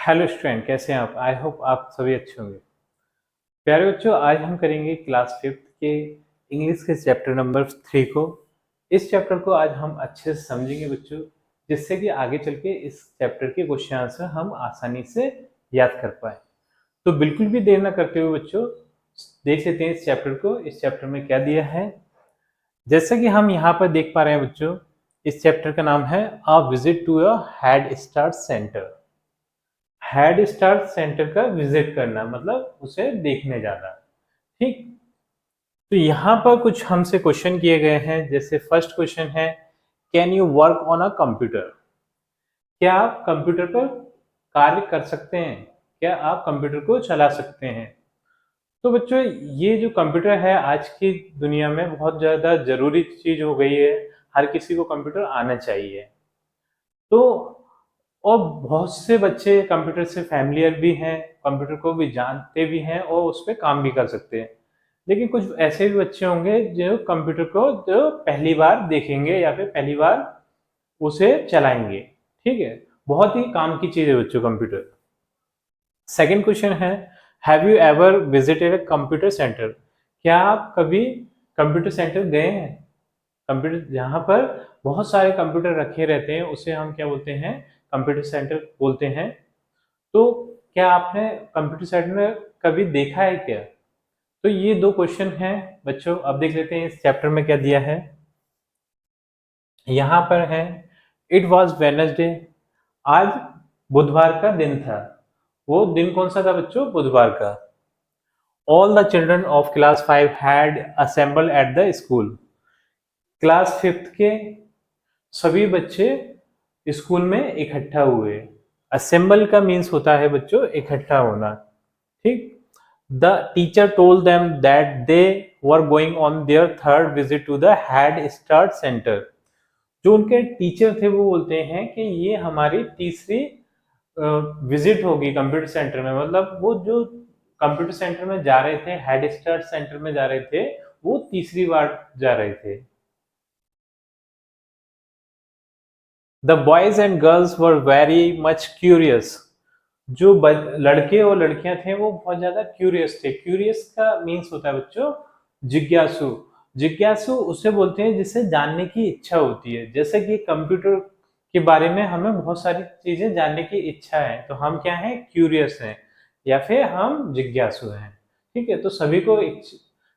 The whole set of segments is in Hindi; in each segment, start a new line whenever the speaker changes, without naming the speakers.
हेलो स्टूडेंट, कैसे हैं आप? आई होप आप सभी अच्छे होंगे। प्यारे बच्चों, आज हम करेंगे क्लास 5th के इंग्लिश के चैप्टर नंबर 3 को। इस चैप्टर को आज हम अच्छे से समझेंगे बच्चों, जिससे कि आगे चल के इस चैप्टर के क्वेश्चन आंसर हम आसानी से याद कर पाए। तो बिल्कुल भी देर ना करते हुए बच्चों, देख लेते हैं इस चैप्टर को। इस चैप्टर में क्या दिया है? जैसे कि हम यहाँ पर देख पा रहे हैं बच्चों, इस चैप्टर का नाम है a visit to a head start centre. Head start centre का विजिट करना मतलब उसे देखने जाना। ठीक, तो यहाँ पर कुछ हमसे क्वेश्चन किए गए हैं। जैसे फर्स्ट क्वेश्चन है, can you work on a computer? क्या आप कंप्यूटर पर कार्य कर सकते हैं? क्या आप कंप्यूटर को चला सकते हैं? तो बच्चों, ये जो कंप्यूटर है आज की दुनिया में बहुत ज़्यादा ज़रूरी चीज़ हो गई है। हर किसी को कंप्यूटर आना चाहिए। तो और बहुत से बच्चे कंप्यूटर से फैमिलियर भी हैं, कंप्यूटर को भी जानते भी हैं और उस पर काम भी कर सकते हैं। लेकिन कुछ ऐसे भी बच्चे होंगे जो कंप्यूटर को जो पहली बार देखेंगे या फिर पहली बार उसे चलाएंगे। ठीक है, बहुत ही काम की चीज़ है बच्चों कंप्यूटर। सेकंड क्वेश्चन है, have you ever visited a computer centre? क्या आप कभी कंप्यूटर सेंटर गए हैं? कंप्यूटर जहाँ पर बहुत सारे कंप्यूटर रखे रहते हैं उसे हम क्या बोलते हैं? कंप्यूटर सेंटर बोलते हैं। तो क्या आपने कंप्यूटर सेंटर में कभी देखा है क्या? तो ये दो क्वेश्चन हैं बच्चों। अब देख लेते हैं इस चैप्टर में क्या दिया है। यहाँ पर है, इट वॉज वेडनेसडे। आज बुधवार का दिन था। वो दिन कौन सा था बच्चों? बुधवार का। All the children of class 5 had assemble at the school. Class 5th के सभी बच्चे स्कूल में इकट्ठा हुए। असेंबल का मीन्स होता है बच्चों इकट्ठा होना। ठीक, the teacher told them that they were going on their third visit to the head start centre. जो उनके टीचर थे वो बोलते हैं कि ये हमारी तीसरी विजिट होगी कंप्यूटर सेंटर में। मतलब वो जो कंप्यूटर सेंटर में जा रहे थे, हेड स्टार्ट सेंटर में जा रहे थे, वो तीसरी बार जा रहे थे। The boys and girls were very much curious. जो लड़के और लड़कियां थे वो बहुत ज्यादा क्यूरियस थे। क्यूरियस का मीन्स होता है बच्चों जिज्ञासु। जिज्ञासु उसे बोलते हैं जिसे जानने की इच्छा होती है। जैसे कि कंप्यूटर के बारे में हमें बहुत सारी चीजें जानने की इच्छा है, तो हम क्या हैं? क्यूरियस हैं या फिर हम जिज्ञासु हैं। ठीक है, तो सभी को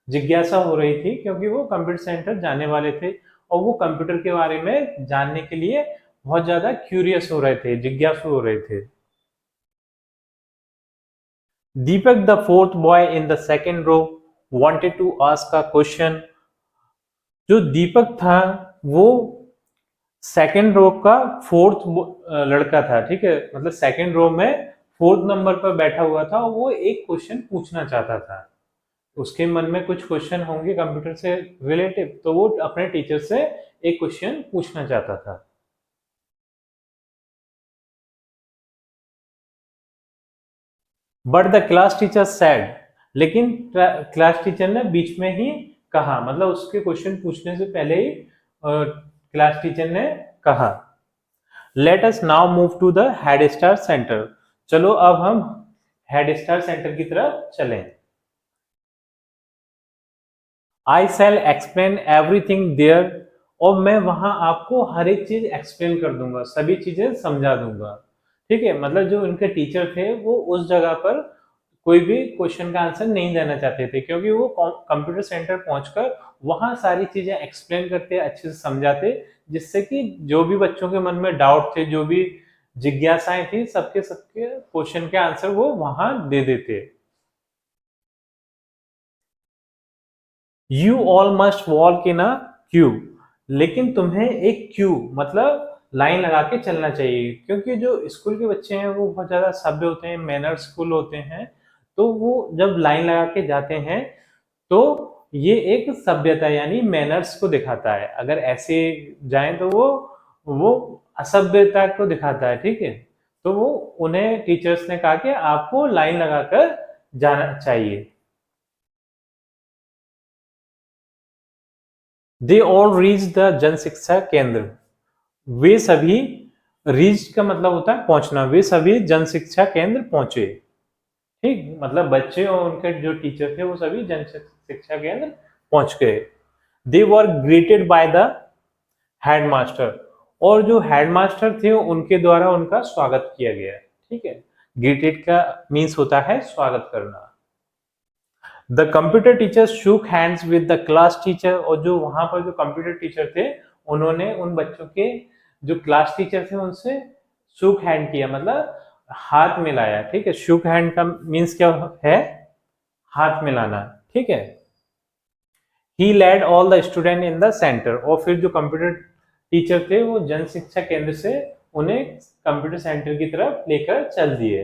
जिज्ञासा हो रही थी क्योंकि वो कंप्यूटर सेंटर जाने वाले थे और वो कंप्यूटर के बारे में जानने के लिए बहुत ज्यादा क्यूरियस हो रहे थे, जिज्ञासु हो रहे थे। Deepak, the fourth boy in the second row, wanted to ask a question. जो दीपक था वो सेकंड रो का फोर्थ लड़का था। ठीक है, मतलब सेकंड रो में फोर्थ नंबर पर बैठा हुआ था और वो एक क्वेश्चन पूछना चाहता था। उसके मन में कुछ क्वेश्चन होंगे कंप्यूटर से रिलेटेड, तो वो अपने टीचर से एक क्वेश्चन पूछना चाहता था। But the class teacher sad, लेकिन क्लास टीचर ने बीच में ही कहा, मतलब उसके क्वेश्चन पूछने से पहले ही क्लास टीचर ने कहा, let us now move to the head star centre. चलो अब हम हेड स्टार सेंटर की तरफ चलें। I shall explain everything there, और मैं वहां आपको हर एक चीज एक्सप्लेन कर दूंगा, सभी चीजें समझा दूंगा। ठीक है, मतलब जो उनके टीचर थे वो उस जगह पर कोई भी क्वेश्चन का आंसर नहीं देना चाहते थे, क्योंकि वो कंप्यूटर सेंटर पहुंचकर वहां सारी चीजें एक्सप्लेन करते, अच्छे से समझाते, जिससे कि जो भी बच्चों के मन में डाउट थे, जो भी जिज्ञासाएं थी, सबके सबके क्वेश्चन के आंसर वो वहां दे देते। You all must walk in a Q, लेकिन तुम्हें एक क्यू मतलब लाइन लगा के चलना चाहिए, क्योंकि जो स्कूल के बच्चे हैं वो बहुत ज्यादा सभ्य होते हैं, मैनर्सफुल होते हैं। तो वो जब लाइन लगा के जाते हैं तो ये एक सभ्यता यानी मैनर्स को दिखाता है। अगर ऐसे जाएं तो वो असभ्यता को दिखाता है। ठीक है, तो वो उन्हें टीचर्स ने कहा कि आपको लाइन लगाकर जाना चाहिए। दे ऑल रीच द जन शिक्षा केंद्र, वे सभी रीच का मतलब होता है पहुंचना, वे सभी जन शिक्षा केंद्र पहुंचे। ठीक, मतलब बच्चे और उनके जो टीचर थे वो सभी जन शिक्षा केंद्र पहुंच गए। दे वर ग्रीटेड बाय द हेडमास्टर, और जो हेडमास्टर थे उनके द्वारा उनका स्वागत किया गया। ठीक है, ग्रीटेड का मीन्स होता है स्वागत करना। The computer teacher shook hands with the class teacher, और जो वहां पर जो कंप्यूटर टीचर थे उन्होंने उन बच्चों के जो क्लास टीचर थे उनसे शूक हैंड किया, मतलब हाथ मिलाया। ठीक है, शूक हैंड का मीन्स क्या है, हाथ मिलाना। ठीक है, he led all the student in the centre, और फिर जो कंप्यूटर टीचर थे वो जन शिक्षा केंद्र से उन्हें कंप्यूटर सेंटर की तरफ लेकर चल दिए।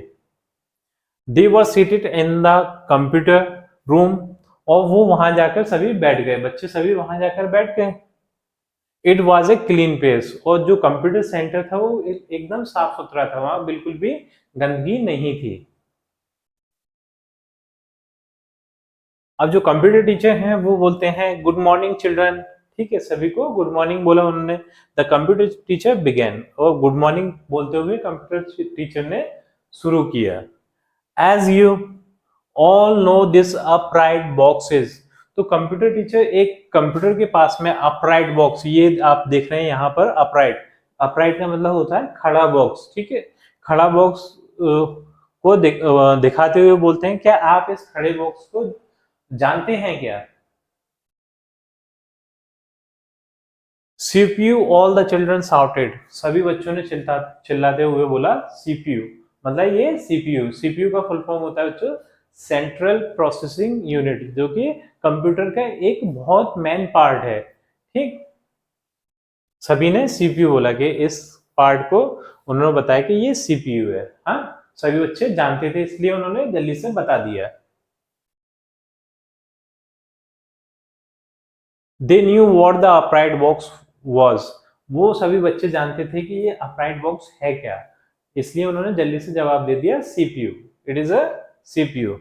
They were seated in the computer room, और वो वहां जाकर सभी बैठ गए, बच्चे सभी वहां जाकर बैठ गए। It was a clean place, और जो कंप्यूटर सेंटर था वो एकदम साफ सुथरा था, वहां बिल्कुल भी गंदगी नहीं थी। अब जो कंप्यूटर टीचर हैं वो बोलते हैं गुड मॉर्निंग चिल्ड्रन। ठीक है, सभी को गुड मॉर्निंग बोला उन्होंने। द कंप्यूटर टीचर बिगेन, और गुड मॉर्निंग बोलते हुए कंप्यूटर टीचर ने शुरू किया। As you all know this upright boxes, तो कंप्यूटर टीचर एक कंप्यूटर के पास में अपराइट बॉक्स, ये आप देख रहे हैं यहाँ पर अपराइट, अपराइट का मतलब होता है खड़ा बॉक्स। ठीक है, खड़ा बॉक्स को दिखाते हुए बोलते हैं क्या आप इस खड़े बॉक्स को जानते हैं क्या। CPU, all the children shouted, सभी बच्चों ने चिल्लाते हुए बोला सीपीयू, मतलब ये सीपीयू, सीपीयू का फुल फॉर्म होता है बच्चों सेंट्रल प्रोसेसिंग यूनिट, जो कि कंप्यूटर का एक बहुत मेन पार्ट है। ठीक, सभी ने सीपीयू बोला कि इस पार्ट को उन्होंने बताया कि ये सीपीयू है। हाँ, सभी बच्चे जानते थे इसलिए उन्होंने जल्दी से बता दिया। They knew what the upright box was, वो सभी बच्चे जानते थे कि ये अपराइट बॉक्स है क्या, इसलिए उन्होंने जल्दी से जवाब दे दिया CPU, it is a CPU.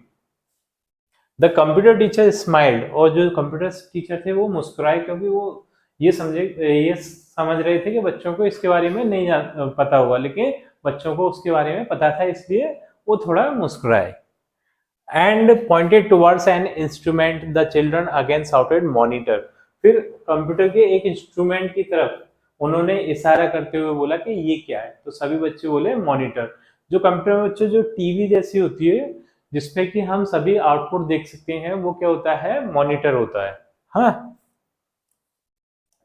The computer teacher smiled, और जो कंप्यूटर टीचर थे वो मुस्कुराए, क्योंकि वो ये समझ रहे थे कि बच्चों को इसके बारे में नहीं पता होगा, लेकिन बच्चों को उसके बारे में पता था, इसलिए वो थोड़ा मुस्कुराए। And pointed towards an instrument, the children again shouted monitor, फिर कंप्यूटर के एक इंस्ट्रूमेंट की तरफ उन्होंने इशारा करते हुए बोला कि ये क्या है, तो सभी बच्चे बोले मॉनिटर। जो कंप्यूटर में बच्चे जो टीवी जैसी होती है जिसपे कि हम सभी आउटपुट देख सकते हैं, वो क्या होता है, मॉनिटर होता है। हाँ,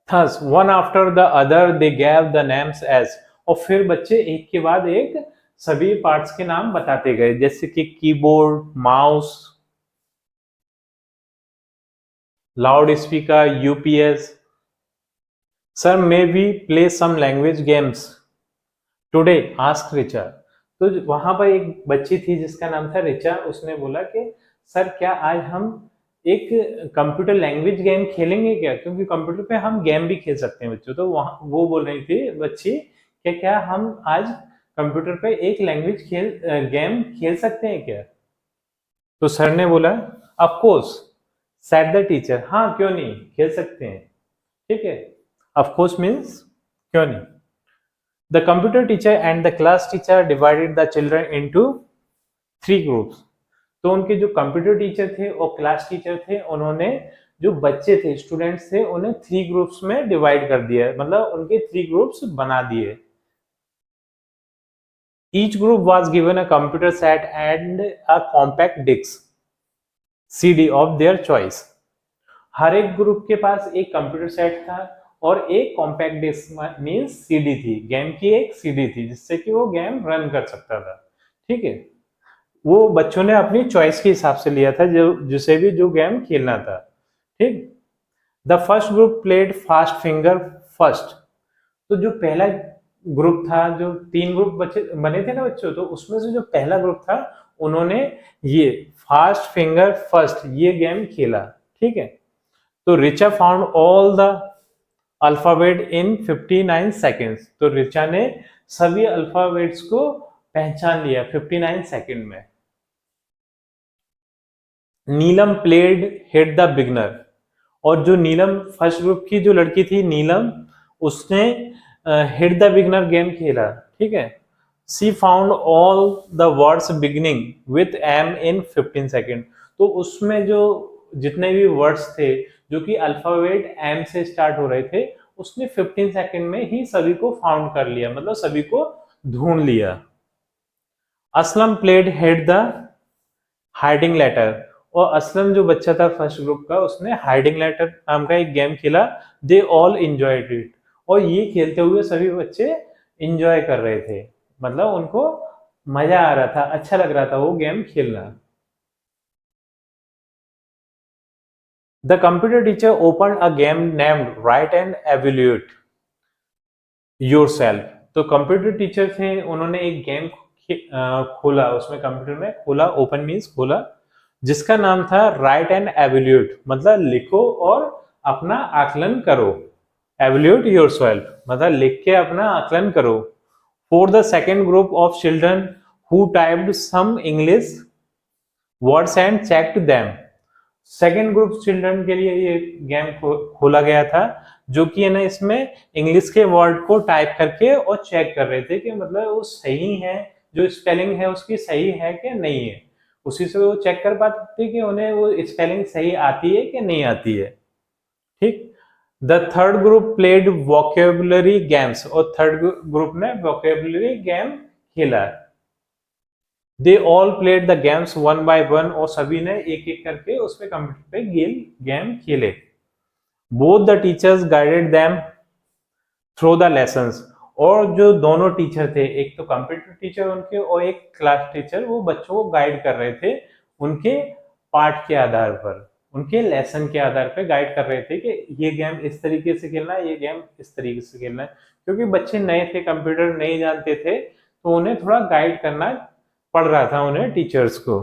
thus one after the other they gave the names as, और फिर बच्चे एक के बाद एक सभी पार्ट्स के नाम बताते गए, जैसे कि keyboard, mouse, loudspeaker, UPS. Sir may we play some language games today, ask Richa, तो वहां पर एक बच्ची थी जिसका नाम था रिचा, उसने बोला कि सर क्या आज हम एक कंप्यूटर लैंग्वेज गेम खेलेंगे क्या, क्योंकि कंप्यूटर पे हम गेम भी खेल सकते हैं बच्चों, तो वहां वो बोल रही थी बच्ची कि क्या हम आज कंप्यूटर पे एक लैंग्वेज गेम खेल सकते हैं क्या। तो सर ने बोला of course, said the teacher, हाँ क्यों नहीं, खेल सकते हैं। ठीक है, ऑफ कोर्स मीन्स क्यों नहीं। The computer teacher and the class teacher divided the children into 3 groups. तो उनके जो कंप्यूटर टीचर थे और क्लास टीचर थे, उन्होंने जो बच्चे थे, स्टूडेंट्स थे, उन्हें 3 ग्रुप्स में डिवाइड कर दिया, मतलब उनके 3 ग्रुप्स बना दिए। Each group was given a computer set and a compact disc CD of their choice. हर एक ग्रुप के पास एक कंप्यूटर सेट था और एक कॉम्पैक्ट डिस्क मींस सीडी थी, गेम की एक सीडी थी जिससे कि वो गेम रन कर सकता था। ठीक है, वो बच्चों ने अपनी चॉइस के हिसाब से लिया था जो जिसे भी जो गेम खेलना था। ठीक, the first group played fast finger first, तो जो पहला ग्रुप था, जो 3 ग्रुप बच्चे बने थे ना बच्चों, तो उसमें से जो पहला ग्रुप था उन्होंने ये फास्ट फिंगर फर्स्ट ये गेम खेला। ठीक है, तो Richa found all the alphabet in 59 seconds, तो रिचा ने सभी अल्फाबेट्स को पहचान लिया 59 सेकेंड में। नीलम प्लेड हिट द बिगनर, और जो नीलम फर्स्ट ग्रुप की जो लड़की थी नीलम, उसने हिट द बिगनर गेम खेला, ठीक है। She found all the words beginning with M in 15 second. तो उसमें जो जितने भी वर्ड्स थे जो कि अल्फाबेट एम से स्टार्ट हो रहे थे, उसने 15 सेकेंड में ही सभी को फाउंड कर लिया, मतलब सभी को ढूंढ लिया। Aslam played hide the hiding letter. और असलम जो बच्चा था फर्स्ट ग्रुप का, उसने हाइडिंग लेटर नाम का एक गेम खेला। They all enjoyed it. और ये खेलते हुए सभी बच्चे एंजॉय कर रहे थे, मतलब उनको मजा आ रहा था, अच्छा लग रहा था वो गेम खेलना। The computer teacher open a game named right and evaluate yourself. तो कंप्यूटर टीचर थे, उन्होंने एक गेम खोला, उसमें कंप्यूटर में खोला, ओपन मीन्स खोला, जिसका नाम था राइट एंड एवेल्यूएट, मतलब लिखो और अपना आकलन करो। एवेल्यूएट योरसेल्फ मतलब लिख के अपना आकलन करो। For the second group of children who typed some English words and checked them. Second group children के लिए ये गेम खोला गया था, जो कि है ना इसमें इंग्लिश के वर्ड को टाइप करके और चेक कर रहे थे कि मतलब वो सही है, जो स्पेलिंग है उसकी सही है कि नहीं है। उसी से वो चेक कर पाते थे कि उन्हें वो स्पेलिंग सही आती है कि नहीं आती है, ठीक। The third group played vocabulary games. और थर्ड ग्रुप ने वोकेबुलरी गेम खेला। They all played the games one by one. और सभी ने एक एक करके उस पे कंप्यूटर पे गेम खेले। Both the teachers guided them through the lessons. और जो दोनों टीचर थे, एक तो कंप्यूटर टीचर उनके और एक क्लास टीचर, वो बच्चों को गाइड कर रहे थे उनके पाठ के आधार पर, उनके लेसन के आधार पर गाइड कर रहे थे कि ये गेम इस तरीके से खेलना है, ये गेम इस तरीके से खेलना है। क्योंकि बच्चे नए थे, कंप्यूटर नहीं जानते थे, तो उन्हें थोड़ा गाइड करना पड़ रहा था उन्हें, टीचर्स को।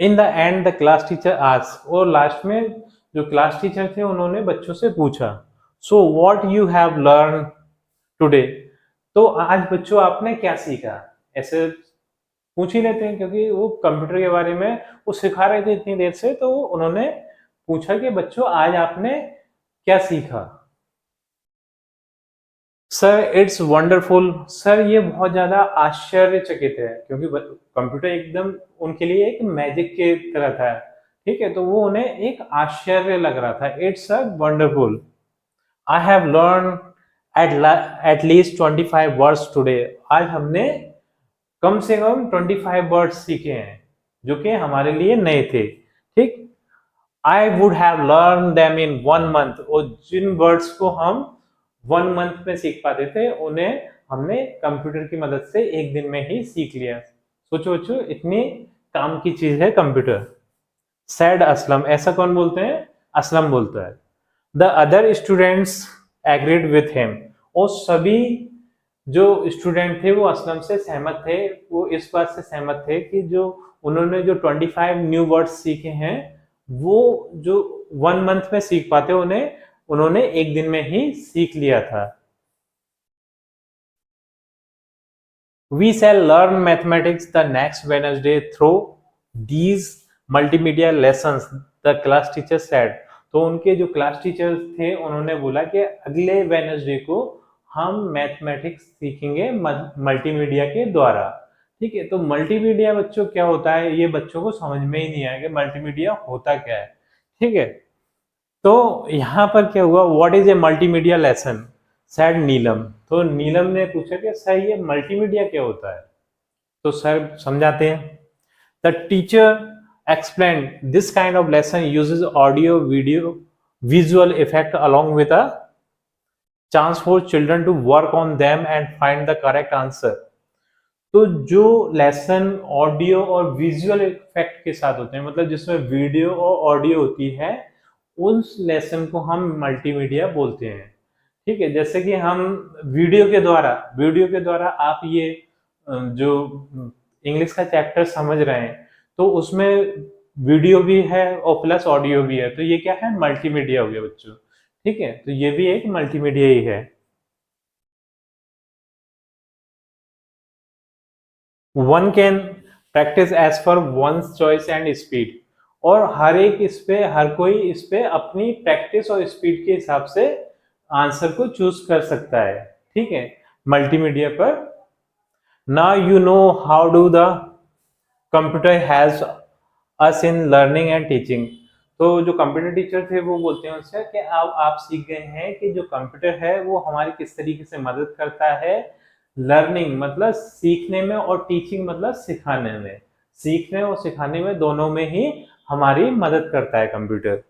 In the end the class teacher asked. और लास्ट में जो क्लास टीचर थे उन्होंने बच्चों से पूछा, so what you have learn today. तो आज बच्चों आपने क्या सीखा। ऐसे पूछ ही लेते हैं, क्योंकि वो कंप्यूटर के बारे में वो सिखा रहे थे इतनी देर से, तो उन्होंने पूछा कि बच्चों आज आपने क्या सीखा। Sir it's wonderful. सर ये बहुत ज्यादा आश्चर्यचकित है, क्योंकि कंप्यूटर एकदम उनके लिए एक मैजिक के तरह था, ठीक है। तो वो उन्हें एक आश्चर्य लग रहा था। It's a wonderful. I have learn at least 25 words today. आज हमने कम से कम 25 वर्ड्स सीखे हैं, जो कि हमारे लिए नए थे, ठीक। I would have learn them in 1 month. और जिन वर्ड्स को हम 1 मंथ में सीख पाते थे, उन्हें हमने कंप्यूटर की मदद से एक दिन में ही सीख लिया। सोचो बच्चों, इतनी काम की चीज है कंप्यूटर। सैड असलम। ऐसा कौन बोलते हैं, असलम बोलता है। The other students agreed with him. और सभी जो स्टूडेंट थे वो असलम से सहमत थे। वो इस बात से सहमत थे कि जो उन्होंने जो 25 न्यू वर्ड्स सीखे हैं, वो जो 1 मंथ में सीख पाते उन्हें उन्होंने एक दिन में ही सीख लिया था। We shall learn mathematics the next Wednesday through these multimedia lessons, the class teacher said। तो उनके जो क्लास टीचर थे उन्होंने बोला कि अगले वेनसडे को हम मैथमेटिक्स सीखेंगे मल्टीमीडिया के द्वारा, ठीक है। तो मल्टीमीडिया बच्चों क्या होता है, ये बच्चों को समझ में ही नहीं आया कि मल्टीमीडिया होता क्या है, ठीक है। तो यहाँ पर क्या हुआ, what is a multimedia lesson said Neelam. तो नीलम ने पूछा कि सर ये मल्टीमीडिया क्या होता है। तो सर समझाते हैं। The teacher explained this kind of lesson uses audio, video, visual effect along with a chance for children to work on them and find the correct answer। तो जो लेसन ऑडियो और विजुअल इफेक्ट के साथ होते हैं, मतलब जिसमें वीडियो और ऑडियो होती है, उस लेसन को हम मल्टीमीडिया बोलते हैं, ठीक है। जैसे कि हम वीडियो के द्वारा आप ये जो इंग्लिश का चैप्टर समझ रहे हैं, तो उसमें वीडियो भी है और प्लस ऑडियो भी है, तो ये क्या है, मल्टीमीडिया हो गया बच्चों, ठीक है। तो ये भी एक मल्टीमीडिया ही है। One can practise as per one's choice and speed. और हर कोई इस पे अपनी प्रैक्टिस और स्पीड के हिसाब से आंसर को चूज कर सकता है, ठीक है, मल्टीमीडिया पर। Now you know how do the computer has us in learning and teaching. तो जो कंप्यूटर टीचर थे वो बोलते हैं उससे कि आप सीख गए हैं कि जो कंप्यूटर है वो हमारी किस तरीके से मदद करता है लर्निंग मतलब सीखने में, और टीचिंग मतलब सिखाने में। सीखने और सिखाने में दोनों में ही हमारी मदद करता है computer.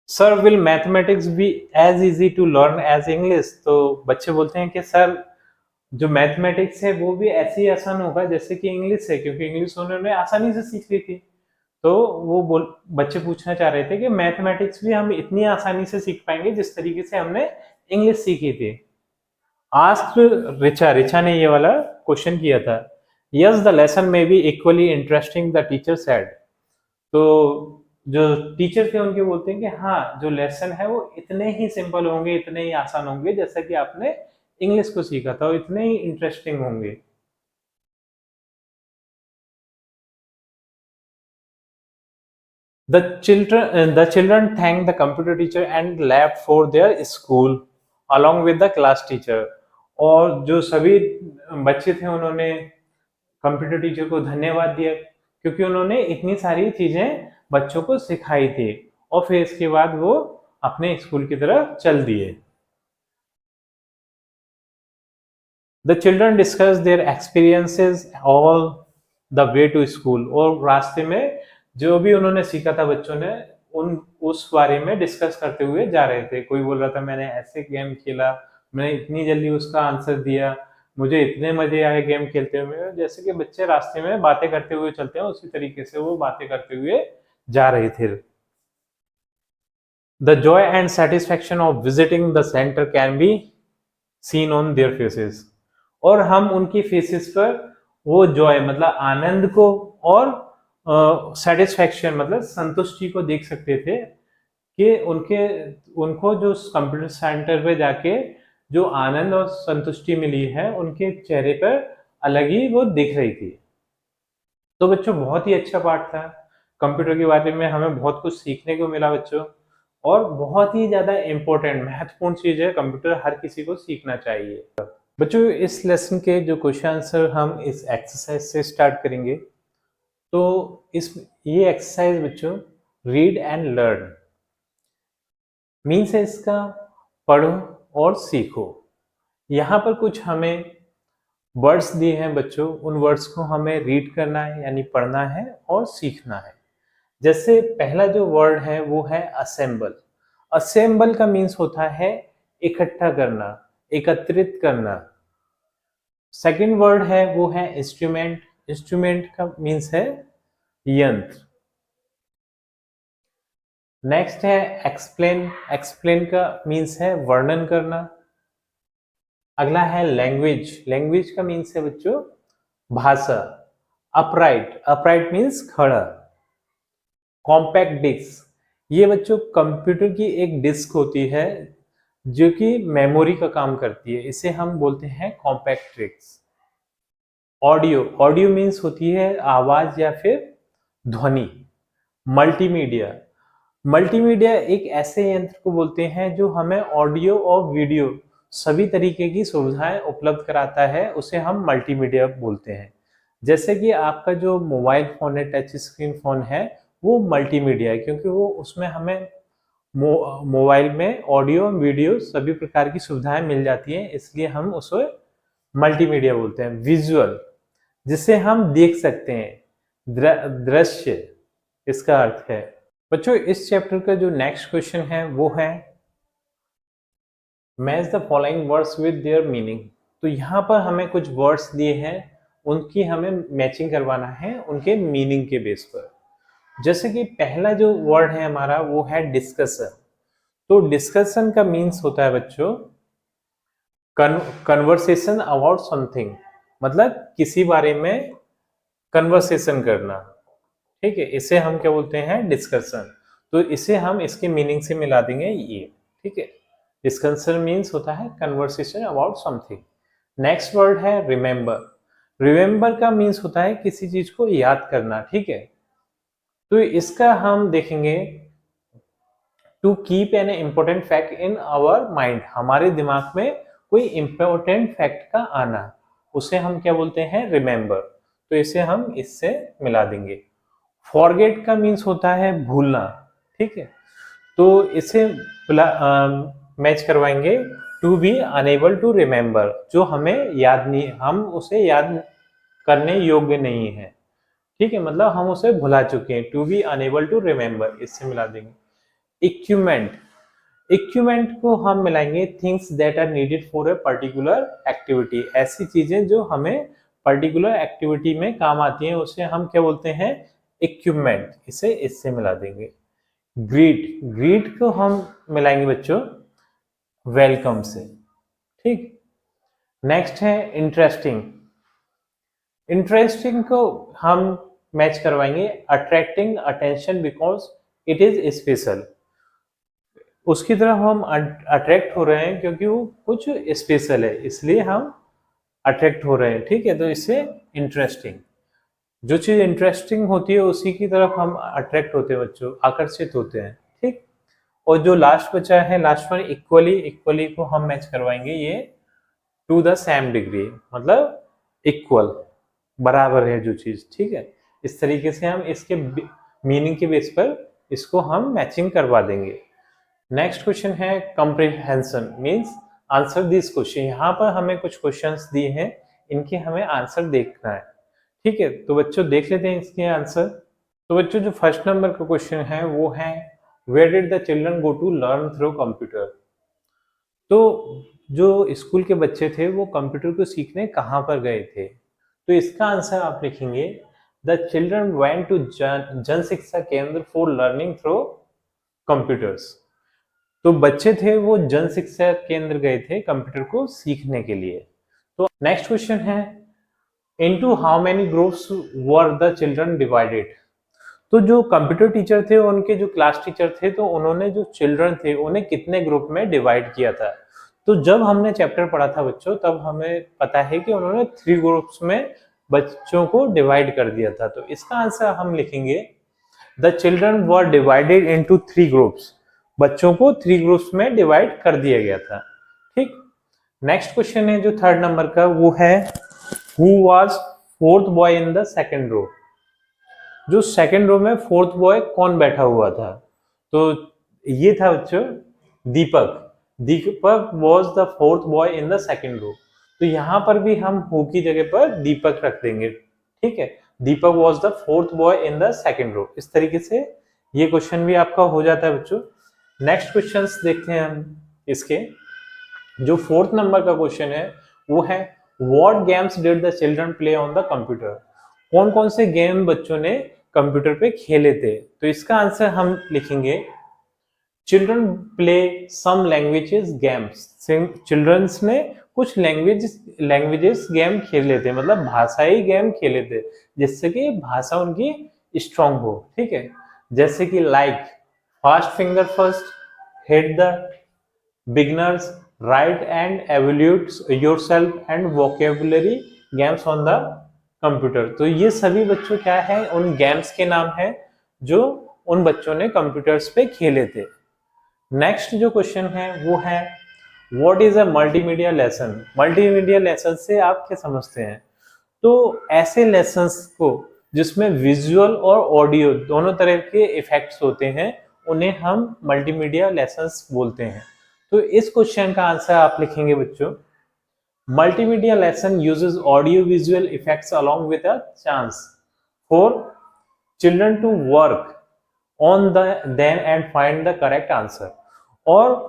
Sir will mathematics be as easy to learn as English. तो बच्चे बोलते हैं कि सर जो मैथमेटिक्स है वो भी ऐसे ही आसान होगा जैसे कि इंग्लिश है, क्योंकि इंग्लिश उन्होंने आसानी से सीख ली थी। तो बच्चे पूछना चाह रहे थे कि मैथमेटिक्स भी हम इतनी आसानी से सीख पाएंगे जिस तरीके से हमने इंग्लिश सीखी थी। आस्क्ड रिचा ने ये वाला क्वेश्चन किया था। Yes the lesson may be equally interesting the teacher said. तो जो टीचर थे उनके बोलते हैं कि हाँ जो लेसन है वो इतने ही सिंपल होंगे, इतने ही आसान होंगे जैसा कि आपने इंग्लिश को सीखा था, और इतने ही इंटरेस्टिंग होंगे। The children thanked the computer teacher and left for their school along with the class teacher। और जो सभी बच्चे थे उन्होंने कंप्यूटर टीचर को धन्यवाद दिया क्योंकि उन्होंने इतनी सारी चीजें बच्चों को सिखाई थी, और फिर इसके बाद वो अपने स्कूल की तरफ चल दिए। The children discussed their experiences all the way to school। और रास्ते में जो भी उन्होंने सीखा था बच्चों ने उस बारे में डिस्कस करते हुए जा रहे थे। कोई बोल रहा था मैंने ऐसे गेम खेला, मैंने इतनी जल्दी उसका आंसर दिया, मुझे इतने मजे आए गेम खेलते हुए। जैसे कि बच्चे रास्ते में बातें करते हुए चलते हैं उसी तरीके से वो बातें करते हुए जा रहे थे। The joy and satisfaction of visiting the center can be seen on their faces। और हम उनकी फेसेस पर वो जॉय मतलब आनंद को और सेटिस्फैक्शन मतलब संतुष्टि को देख सकते थे कि उनको जो कंप्यूटर सेंटर पे जाके जो आनंद और संतुष्टि मिली है उनके चेहरे पर अलग ही वो दिख रही थी। तो बच्चों बहुत ही अच्छा पाठ था, कंप्यूटर के बारे में हमें बहुत कुछ सीखने को मिला बच्चों, और बहुत ही ज्यादा इम्पोर्टेंट महत्वपूर्ण चीज है, कंप्यूटर हर किसी को सीखना चाहिए। बच्चों इस लेसन के जो क्वेश्चन आंसर हम इस एक्सरसाइज से स्टार्ट करेंगे। तो ये एक्सरसाइज बच्चों रीड एंड लर्न मीन्स है इसका पढ़ो और सीखो। यहाँ पर कुछ हमें वर्ड्स दिए हैं बच्चों, उन वर्ड्स को हमें रीड करना है यानी पढ़ना है और सीखना है। जैसे पहला जो वर्ड है वो है असेंबल। असेंबल का मीन्स होता है इकट्ठा करना, एकत्रित करना। सेकंड वर्ड है वो है इंस्ट्रूमेंट। इंस्ट्रूमेंट का मीन्स है यंत्र। नेक्स्ट है एक्सप्लेन। एक्सप्लेन का मीन्स है वर्णन करना। अगला है लैंग्वेज। लैंग्वेज का मीन्स है बच्चों भाषा। अपराइट। अपराइट मीन्स खड़ा। कॉम्पैक्ट डिस्क, ये बच्चों कंप्यूटर की एक डिस्क होती है जो कि मेमोरी का काम करती है, इसे हम बोलते हैं compact disc. Audio. Audio means होती है आवाज या फिर ध्वनि। मल्टीमीडिया। मल्टीमीडिया एक ऐसे यंत्र को बोलते हैं जो हमें ऑडियो और वीडियो सभी तरीके की सुविधाएं उपलब्ध कराता है, उसे हम मल्टीमीडिया बोलते हैं। जैसे कि आपका जो मोबाइल फोन है, टच स्क्रीन फोन है, वो मल्टीमीडिया है क्योंकि वो उसमें हमें मोबाइल में ऑडियो वीडियो सभी प्रकार की सुविधाएं मिल जाती हैं, इसलिए हम उसे मल्टीमीडिया बोलते हैं। विजुअल, जिसे हम देख सकते हैं, दृश्य इसका अर्थ है। बच्चों इस चैप्टर का जो नेक्स्ट क्वेश्चन है वो है match the following words with their meaning. तो यहाँ पर हमें कुछ वर्ड्स दिए हैं, उनकी हमें मैचिंग करवाना है उनके मीनिंग के बेस पर। जैसे कि पहला जो वर्ड है हमारा वो है डिस्कशन। तो डिस्कशन का मीन्स होता है बच्चों कन्वर्सेशन अबाउट समथिंग, मतलब किसी बारे में कन्वर्सेशन करना, ठीक है, इसे हम क्या बोलते हैं डिस्कशन। तो इसे हम इसके मीनिंग से मिला देंगे ये, ठीक है। डिस्कशन मीन्स होता है conversation about something. Next word है रिमेंबर। रिमेंबर का मीन्स होता है किसी चीज को याद करना, ठीक है। तो इसका हम देखेंगे to keep an important fact in our mind, हमारे दिमाग में कोई इम्पोर्टेंट फैक्ट का आना, उसे हम क्या बोलते हैं, रिमेंबर। तो इसे हम इससे मिला देंगे। फॉरगेट का मीन्स होता है भूलना, ठीक है, तो इसे मैच करवाएंगे to be enable to remember, जो हमें याद नहीं, हम उसे याद करने योग्य नहीं है, ठीक है, मतलब हम उसे भुला चुके हैं। To be enable to remember, इससे मिला देंगे। इक्विपमेंट, इक्विपमेंट को हम मिलाएंगे things that are needed for a particular activity, ऐसी चीजें जो हमें पर्टिकुलर एक्टिविटी में काम आती हैं, उसे हम क्या बोलते हैं, इक्विपमेंट, इसे इससे मिला देंगे। ग्रीट, ग्रीट को हम मिलाएंगे बच्चों वेलकम से, ठीक। नेक्स्ट है इंटरेस्टिंग, इंटरेस्टिंग को हम मैच करवाएंगे attracting attention because it is special, उसकी तरफ हम अट्रैक्ट हो रहे हैं क्योंकि वो कुछ स्पेशल है, इसलिए हम अट्रैक्ट हो रहे हैं, ठीक है, तो इससे इंटरेस्टिंग, जो चीज इंटरेस्टिंग होती है उसी की तरफ हम अट्रैक्ट होते हैं बच्चों, आकर्षित होते हैं, ठीक। और जो लास्ट बचा है, लास्ट वन इक्वली, इक्वली को हम मैच करवाएंगे ये टू द सेम डिग्री, मतलब इक्वल, बराबर है जो चीज, ठीक है। इस तरीके से हम इसके मीनिंग के बेस पर इसको हम मैचिंग करवा देंगे। नेक्स्ट क्वेश्चन है comprehension, means answer this question. यहाँ पर हमें कुछ क्वेश्चंस दिए हैं, इनके हमें आंसर देखना है, ठीक है, तो बच्चों देख लेते हैं इसके आंसर। तो बच्चों जो फर्स्ट नंबर का क्वेश्चन है वो है where did the children go to learn through computer, तो जो स्कूल के बच्चे थे वो कंप्यूटर को सीखने कहाँ पर गए थे, तो इसका आंसर आप लिखेंगे द चिल्ड्रन वेंट टू जन शिक्षा केंद्र फॉर लर्निंग थ्रू कंप्यूटर्स, तो बच्चे थे वो जन शिक्षा केंद्र गए थे कंप्यूटर को सीखने के लिए। तो नेक्स्ट क्वेश्चन है into how many groups were the children divided, तो जो कंप्यूटर टीचर थे उनके जो क्लास टीचर थे, तो उन्होंने जो चिल्ड्रन थे उन्हें कितने ग्रुप में डिवाइड किया था, तो जब हमने चैप्टर पढ़ा था बच्चों तब हमें पता है कि उन्होंने 3 ग्रुप्स में बच्चों को डिवाइड कर दिया था, तो इसका आंसर हम लिखेंगे the children were divided into 3 groups, बच्चों को 3 ग्रुप्स में डिवाइड कर दिया गया था, ठीक। नेक्स्ट क्वेश्चन है जो थर्ड नंबर का, वो है who was fourth boy in the second row, जो सेकंड रो में फोर्थ बॉय कौन बैठा हुआ था, तो ये था बच्चों Deepak, Deepak was the fourth boy in the second row, तो यहाँ पर भी हम हु की जगह पर दीपक रख देंगे, ठीक है, Deepak was the fourth boy in the second row, इस तरीके से ये क्वेश्चन भी आपका हो जाता है बच्चों। नेक्स्ट क्वेश्चंस देखते हैं हम इसके, जो फोर्थ नंबर का क्वेश्चन है वो है what games did the children play on the computer, कौन कौन से गेम बच्चों ने कंप्यूटर पे खेले थे, तो इसका आंसर हम लिखेंगे children play some languages games, childrens ने कुछ लैंग्वेजेस गेम खेले थे, मतलब भाषाई गेम खेले थे जिससे कि भाषा उनकी स्ट्रांग हो, ठीक है, जैसे कि like fast finger first, hit the beginners, right and evolute yourself and vocabulary games on the computer, तो ये सभी बच्चों क्या है, उन गेम्स के नाम है जो उन बच्चों ने कंप्यूटर्स पे खेले थे। नेक्स्ट जो क्वेश्चन है वो है what is a multimedia lesson, multimedia lesson से आप क्या समझते हैं, तो ऐसे लेसन्स को जिसमें विजुअल और ऑडियो दोनों तरह के इफेक्ट्स होते हैं उन्हें हम मल्टीमीडिया लेसन्स बोलते हैं, तो इस क्वेश्चन का आंसर आप लिखेंगे बच्चों multimedia lesson uses audio visual effects along with a chance for children to work on them and find the correct answer, और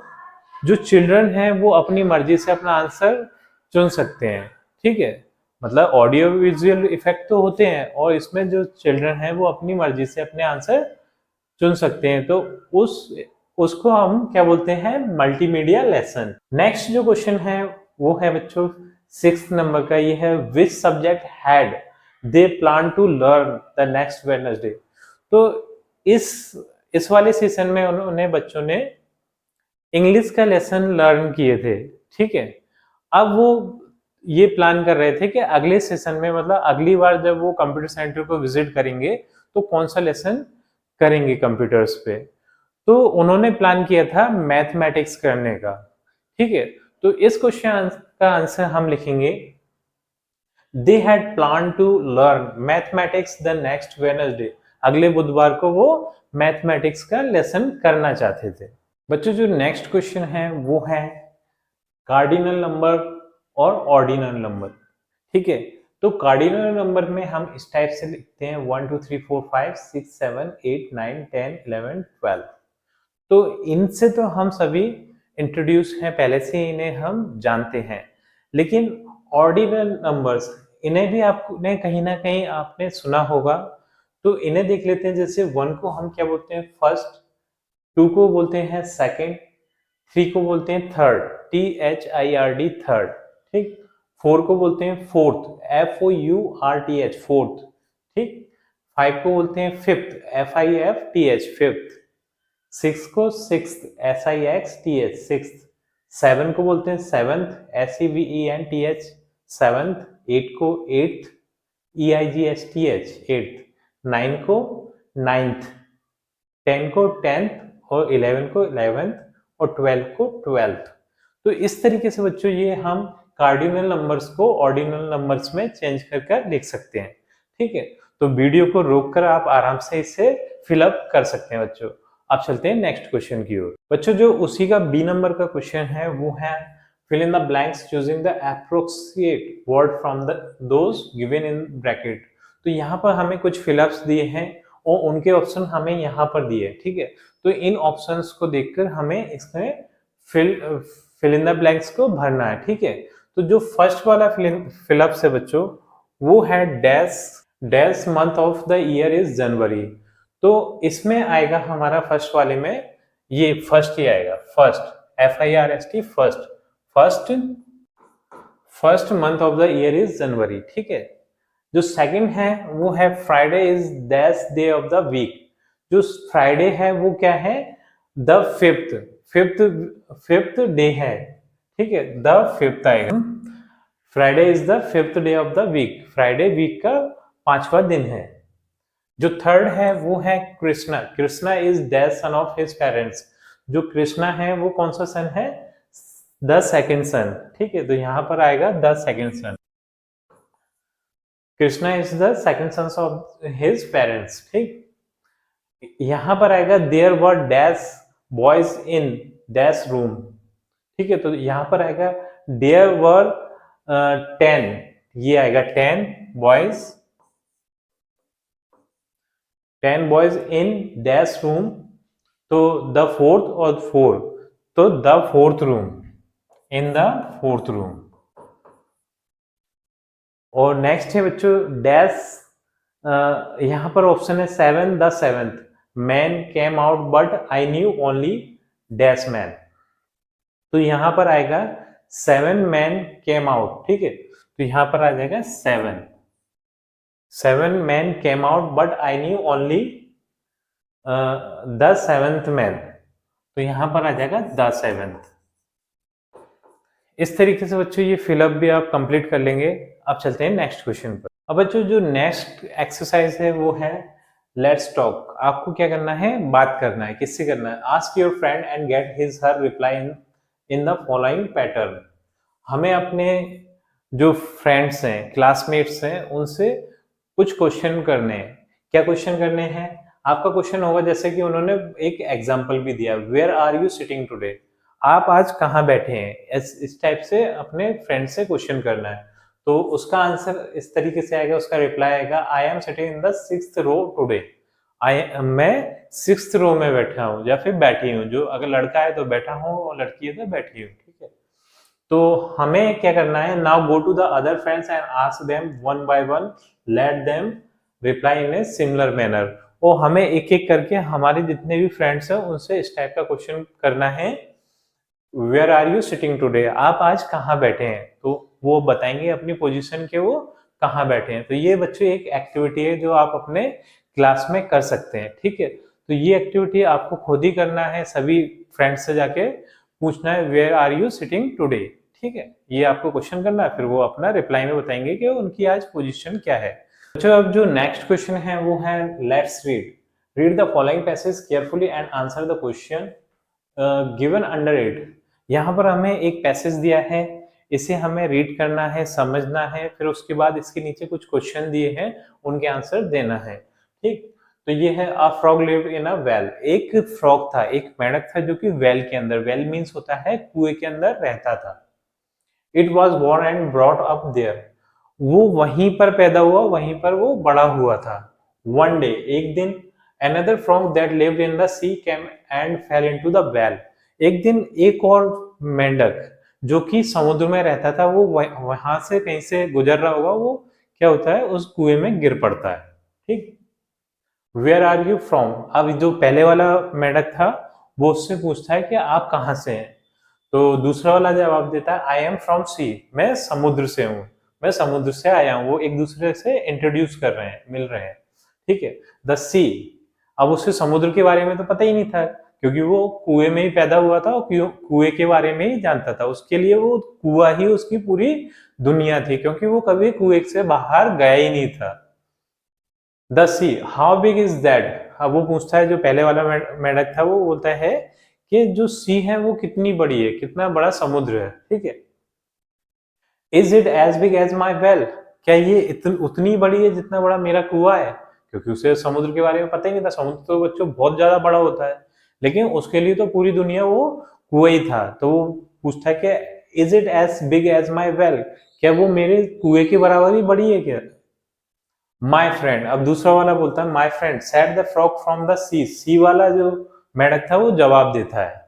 जो चिल्ड्रन हैं वो अपनी मर्जी से अपना आंसर चुन सकते हैं, ठीक है, मतलब ऑडियो विजुअल इफेक्ट तो होते हैं और इसमें जो चिल्ड्रन हैं वो अपनी मर्जी से अपने आंसर चुन सकते हैं, तो उसको हम क्या बोलते हैं, मल्टीमीडिया लेसन। नेक्स्ट जो क्वेश्चन है वो है बच्चों 6th नंबर का, ये है which subject had they plan to learn the next Wednesday, तो इस वाले सेशन में उन्होंने बच्चों ने इंग्लिश का लेसन लर्न किए थे, ठीक है, अब वो ये प्लान कर रहे थे कि अगले सेशन में, मतलब अगली बार जब वो कंप्यूटर सेंटर को विजिट करेंगे तो कौन सा लेसन करेंगे कंप्यूटर्स पे, तो उन्होंने प्लान किया था मैथमेटिक्स करने का, ठीक है। तो इस क्वेश्चन का आंसर हम लिखेंगे they had plan to learn mathematics the next Wednesday. अगले बुधवार को वो मैथमेटिक्स का लेसन करना चाहते थे। बच्चों जो नेक्स्ट क्वेश्चन है वो है कार्डिनल नंबर और ऑर्डिनल नंबर, ठीक है। तो कार्डिनल नंबर में हम इस टाइप से लिखते हैं 1 2 3 4 5 6 7 8 9 10 11 12। तो इनसे तो हम सभी इंट्रोड्यूस हैं, पहले से इन्हें हम जानते हैं। लेकिन ऑर्डिनल नंबर्स, इन्हें भी आपने कहीं ना कहीं आपने सुना होगा। तो इन्हें देख लेते हैं। जैसे 1 को हम क्या बोलते हैं? फर्स्ट। 2 को बोलते हैं सेकंड। 3 को बोलते हैं थर्ड, THIRD थर्ड, ठीक। 4 को बोलते हैं फोर्थ, FOURTH फोर्थ, ठीक। 5 को बोलते हैं फिफ्थ, FIFTH फिफ्थ। 6 को सिक्स्थ, SIXTH सिक्स्थ। 7 को बोलते हैं सेवंथ, SEVENTH सेवंथ। 8 को एट्थ, EIGHTH एट्थ। 9 को नाइन्थ। 10 को टेंथ और 11 को 11th और 12 को 12th। तो इस तरीके से बच्चों ये हम कार्डिनल नंबर्स को ऑर्डिनल नंबर्स में चेंज कर लिख सकते हैं, ठीक है। तो वीडियो को रोककर आप आराम से इसे फिलअप कर सकते हैं बच्चों। अब चलते हैं नेक्स्ट क्वेश्चन की ओर। बच्चों जो उसी का बी नंबर का क्वेश्चन है वो है fill in the blanks choosing the approximate word from those given in bracket. तो यहाँ पर हमें कुछ फिलअप्स दिए हैं और उनके ऑप्शन हमें यहाँ पर दिए, ठीक है। तो इन ऑप्शंस को देखकर हमें इसमें फिल इन द ब्लैंक्स को भरना है, ठीक है। तो जो फर्स्ट वाला फिलअप्स है बच्चों वो है dash month of the year is जनवरी। तो इसमें आएगा हमारा फर्स्ट वाले में ये फर्स्ट ही आएगा, first, FIRST first. First month of the year is January, ठीक है। जो सेकंड है वो है Friday is dash day of the week. जो फ्राइडे है वो क्या है? द फिफ्थ डे है, ठीक है। द फिफ्थ आएगा। Friday is the fifth day of the week. Friday week का 5वां दिन है। जो थर्ड है वो है Krishna. Krishna is dash son of his parents. जो कृष्णा है वो कौन सा सन है? द सेकंड सन, ठीक है। तो यहां पर आएगा the second son. Krishna is the second son of his parents, ठीक। यहां पर आएगा there were dash boys in dash room, ठीक है। तो यहां पर आएगा देयर वर 10, ये आएगा 10 बॉयज इन डैश रूम। तो द फोर्थ और 4, तो the fourth room, in the fourth room. और नेक्स्ट है बच्चों डैश, यहां पर ऑप्शन है 7 the seventh man came out but I knew only dash man. तो यहां पर आएगा 7 मैन केम आउट, ठीक है। तो यहां पर आ जाएगा 7 man came out but I knew only the seventh man. तो यहां पर आ जाएगा द सेवेंथ। इस तरीके से बच्चों ये फिलअप भी आप कंप्लीट कर लेंगे। अब चलते हैं नेक्स्ट क्वेश्चन पर। अब बच्चों जो नेक्स्ट एक्सरसाइज है वो है लेट्स टॉक। आपको क्या करना है? बात करना है। किससे करना है? Ask your friend and get his her reply in the following pattern. हमें अपने जो फ्रेंड्स हैं, क्लासमेट्स हैं, उनसे कुछ क्वेश्चन करने हैं। क्या क्वेश्चन करने हैं? आपका क्वेश्चन होगा जैसे कि उन्होंने एक एग्जांपल भी दिया, where are you sitting today? आप आज कहाँ बैठे हैं? इस टाइप से अपने फ्रेंड से क्वेश्चन करना है। तो उसका आंसर इस तरीके से आएगा, उसका रिप्लाई आएगा I am sitting in the 6th row today. मैं 6th रो में बैठा हूँ या फिर बैठी हूँ। जो अगर लड़का है तो बैठा हूँ और लड़की है तो बैठी हूँ, ठीक है। तो हमें क्या करना है? Now go to the other friends and ask them one by one, let them reply in a similar manner. और हमें एक एक करके हमारे जितने भी फ्रेंड्स हैं उनसे इस टाइप का क्वेश्चन करना है, where are you sitting today? आप आज कहाँ बैठे हैं? तो वो बताएंगे अपनी पोजीशन के वो कहाँ बैठे हैं। तो ये बच्चों एक एक्टिविटी है जो आप अपने क्लास में कर सकते हैं, ठीक है। तो ये एक्टिविटी आपको खुद ही करना है, सभी फ्रेंड्स से जाके पूछना है where are you sitting today, ठीक है। ये आपको क्वेश्चन करना है, फिर वो अपना रिप्लाई में बताएंगे कि उनकी आज पोजीशन क्या है। बच्चों अब जो नेक्स्ट क्वेश्चन है वो है let's read. Read the following passage carefully and answer the question given under it. यहाँ पर हमें एक पैसेज दिया है, इसे हमें रीड करना है, समझना है, फिर उसके बाद इसके नीचे कुछ क्वेश्चन दिए हैं, उनके आंसर देना है। ठीक, तो ये है a frog lived in a well. एक फ्रॉग था, एक मेंढक था जो कि वेल के अंदर, वेल मीन्स होता है कुएं के अंदर रहता था। It was born and brought up there, वो वहीं पर पैदा हुआ, वहीं पर वो बड़ा हुआ था। वन डे, एक दिन, another frog that lived in the sea came and fell into the well, एक दिन एक और मेंढक जो कि समुद्र में रहता था, वो वहां से कहीं से गुजर रहा होगा, वो क्या होता है, उस कुएं में गिर पड़ता है। ठीक, वेयर आर यू फ्रॉम, अब जो पहले वाला मेंढक था वो उससे पूछता है कि आप कहाँ से हैं, तो दूसरा वाला जवाब देता है आई एम फ्रॉम सी, मैं समुद्र से हूँ, मैं समुद्र से आया हूँ। वो एक दूसरे से इंट्रोड्यूस कर रहे हैं, मिल रहे हैं। ठीक है, द सी, अब उसे समुद्र के बारे में तो पता ही नहीं था, क्योंकि वो कुएं में ही पैदा हुआ था और कुएं के बारे में ही जानता था। उसके लिए वो कुआं ही उसकी पूरी दुनिया थी, क्योंकि वो कभी कुएं से बाहर गया ही नहीं था। The sea, how big is that, अब वो पूछता है, जो पहले वाला मेंढक था वो बोलता है कि जो सी है वो कितनी बड़ी है, कितना बड़ा समुद्र है। ठीक है, is it as big as my well, क्या ये उतनी बड़ी है जितना बड़ा मेरा कुआं है, क्योंकि उसे समुद्र के बारे में पता ही नहीं था। समुद्र तो बच्चों बहुत ज्यादा बड़ा होता है, लेकिन उसके लिए तो पूरी दुनिया वो कुआं ही था। तो वो पूछता है कि is it as big as my well, क्या वो मेरे कुएं के बराबर ही बड़ी है क्या। माई फ्रेंड, अब दूसरा वाला बोलता है my friend said the frog from the sea, sea वाला जो मेंढक था वो जवाब देता है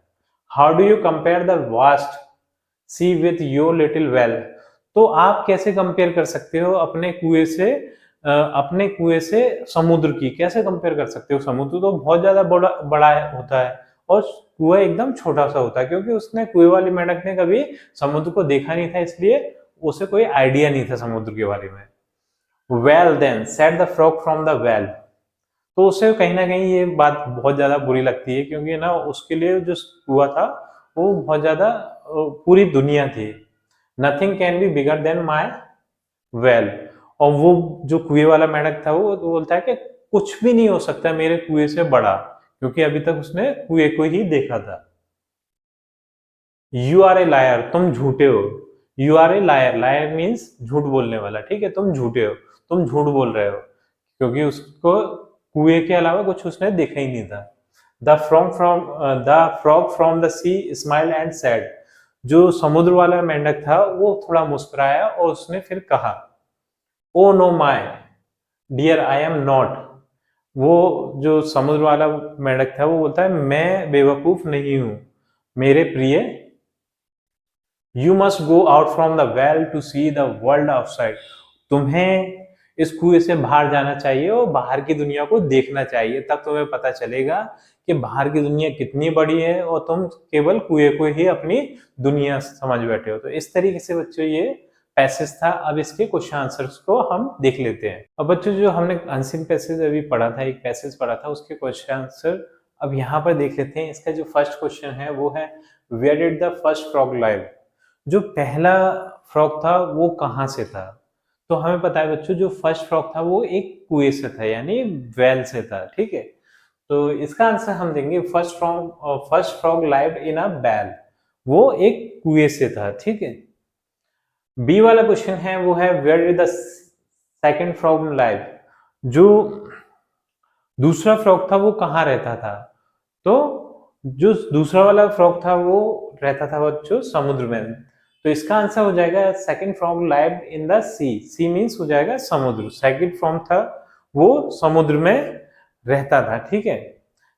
how do you compare the vast sea with your little well, तो आप कैसे कंपेयर कर सकते हो अपने कुएं से, अपने कुएं से समुद्र की कैसे कंपेयर कर सकते हो। समुद्र तो बहुत ज्यादा बड़ा बड़ा होता है और कुआं एकदम छोटा सा होता है, क्योंकि उसने कुएं वाली मेंढक ने कभी समुद्र को देखा नहीं था, इसलिए उसे कोई आइडिया नहीं था समुद्र के बारे में। Well then said the frog from the well, तो उसे कहीं ना कहीं ये बात बहुत ज्यादा बुरी लगती है, क्योंकि ना उसके लिए जो कुआं था वो बहुत ज्यादा पूरी दुनिया थी। Nothing can be bigger than my well, और वो जो कुएं वाला मेंढक था वो बोलता है कि कुछ भी नहीं हो सकता मेरे कुएं से बड़ा, क्योंकि अभी तक उसने कुएं को ही देखा था। यू आर ए लायर, तुम झूठे हो। You are a liar, liar means झूठ बोलने वाला। ठीक है, तुम झूठे हो, तुम झूठ बोल रहे हो, क्योंकि उसको कुएं के अलावा कुछ उसने देखा ही नहीं था। The frog from the sea smile and said, जो समुद्र वाला मेंढक था वो थोड़ा मुस्कुराया और उसने फिर कहा oh no my dear I am not, वो जो समुद्र वाला मेंढक था वो बोलता है मैं बेवकूफ नहीं हूं मेरे प्रिय, you must go out from the well to see the world outside, तुम्हें इस कुएं से बाहर जाना चाहिए और बाहर की दुनिया को देखना चाहिए, तब तुम्हें पता चलेगा कि बाहर की दुनिया कितनी बड़ी है और तुम केवल कुएं को ही अपनी दुनिया समझ बैठे हो। तो इस तरीके से बच्चों ये पैसेज था। अब इसके क्वेश्चन आंसर्स को हम देख लेते हैं। अब बच्चों जो हमने अनसीन पैसेज अभी पढ़ा था, एक पैसेज पढ़ा था, उसके क्वेश्चन आंसर अब यहाँ पर देख लेते हैं। इसका जो फर्स्ट क्वेश्चन है वो है where did the first frog live, जो पहला फ्रॉग था वो कहाँ से था। तो हमें पता है बच्चों जो फर्स्ट फ्रॉग था वो एक कुएं से था, यानी वेल से था। ठीक है, तो इसका आंसर हम देंगे first frog live in a well, वो एक कुएं से था। ठीक है, बी वाला क्वेश्चन है वो है where did the second frog live, जो दूसरा फ्रॉग था वो कहाँ रहता था। तो जो दूसरा वाला फ्रॉग था वो रहता था बच्चों समुद्र में, तो इसका आंसर हो जाएगा second frog live in the sea, sea means हो जाएगा समुद्र, सेकंड फ्रॉग था वो समुद्र में रहता था। ठीक है,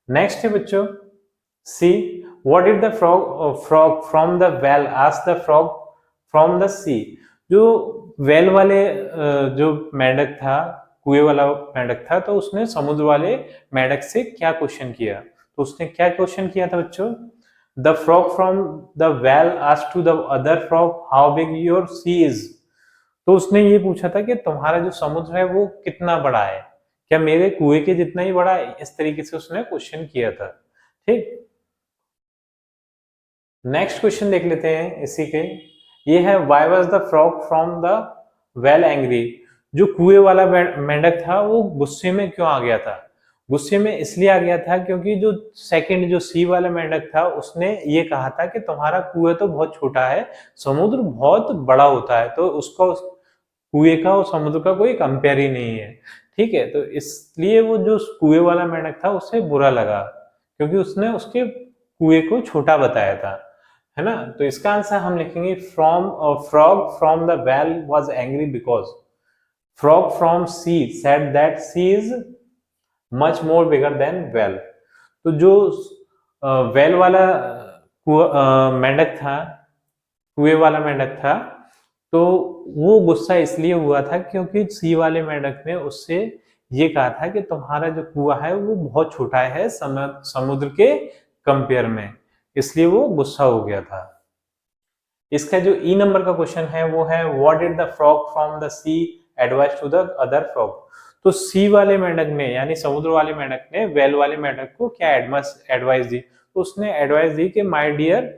नेक्स्ट है बच्चों C, what did the frog from the well asked the frog from the sea, जो वेल वाले जो मेंढक था, कुएं वाला मेंढक था, तो उसने समुद्र वाले मेंढक से क्या क्वेश्चन किया। तो उसने क्या क्वेश्चन किया था बच्चों, the frog from the well asked to the other frog how big your sea is, तो उसने ये पूछा था कि तुम्हारा जो समुद्र है वो कितना बड़ा है, क्या मेरे कुएं के जितना ही बड़ा है। इस तरीके से उसने क्वेश्चन किया था। ठीक, नेक्स्ट क्वेश्चन देख लेते हैं इसी के, ये है why was the frog from the well angry, जो कुएं वाला मेंढक था वो गुस्से में क्यों आ गया था। गुस्से में इसलिए आ गया था क्योंकि जो सेकंड जो सी वाला मेंढक था उसने ये कहा था कि तुम्हारा कुआं तो बहुत छोटा है, समुद्र बहुत बड़ा होता है, तो उसका कुएं का और समुद्र का कोई कंपेयर ही नहीं है। ठीक है, तो इसलिए वो जो कुएं वाला मेंढक था उससे बुरा लगा क्योंकि उसने उसके कुएं को छोटा बताया था, है ना। तो इसका आंसर हम लिखेंगे from frog from the well was angry because frog from sea said that sea is much more bigger than well. तो जो वेल वाला मेंढक था, कुएं वाला मेंढक था, तो वो गुस्सा इसलिए हुआ था क्योंकि सी वाले मेंढक ने उससे ये कहा था कि तुम्हारा जो कुआं है वो बहुत छोटा है समुद्र के कंपेयर में, इसलिए वो गुस्सा हो गया था। इसका जो ई नंबर का क्वेश्चन है वो है what did the frog from the sea advice to the other frog. तो सी वाले मेंढक ने यानी समुद्र वाले मेंढक ने वेल वाले मेंढक को क्या एडवाइस दी, तो उसने एडवाइस दी कि माय डियर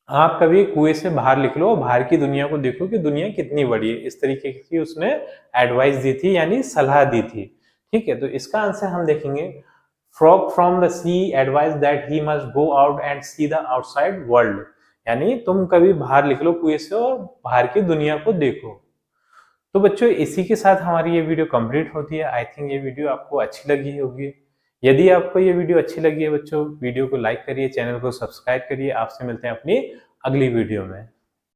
आप कभी कुएं से बाहर निकलो और बाहर की दुनिया को देखो कि दुनिया कितनी बड़ी है, इस तरीके की उसने एडवाइस दी थी यानी सलाह दी थी। ठीक है, तो इसका आंसर हम देखेंगे frog from the sea advice that he must go out and see the outside world, यानी तुम कभी बाहर निकलो कुएं से और बाहर की दुनिया को देखो। तो बच्चों इसी के साथ हमारी ये वीडियो कंप्लीट होती है। आई थिंक ये वीडियो आपको अच्छी लगी होगी। यदि आपको ये वीडियो अच्छी लगी है बच्चों, वीडियो को लाइक करिए, चैनल को सब्सक्राइब करिए। आपसे मिलते हैं अपनी अगली वीडियो में।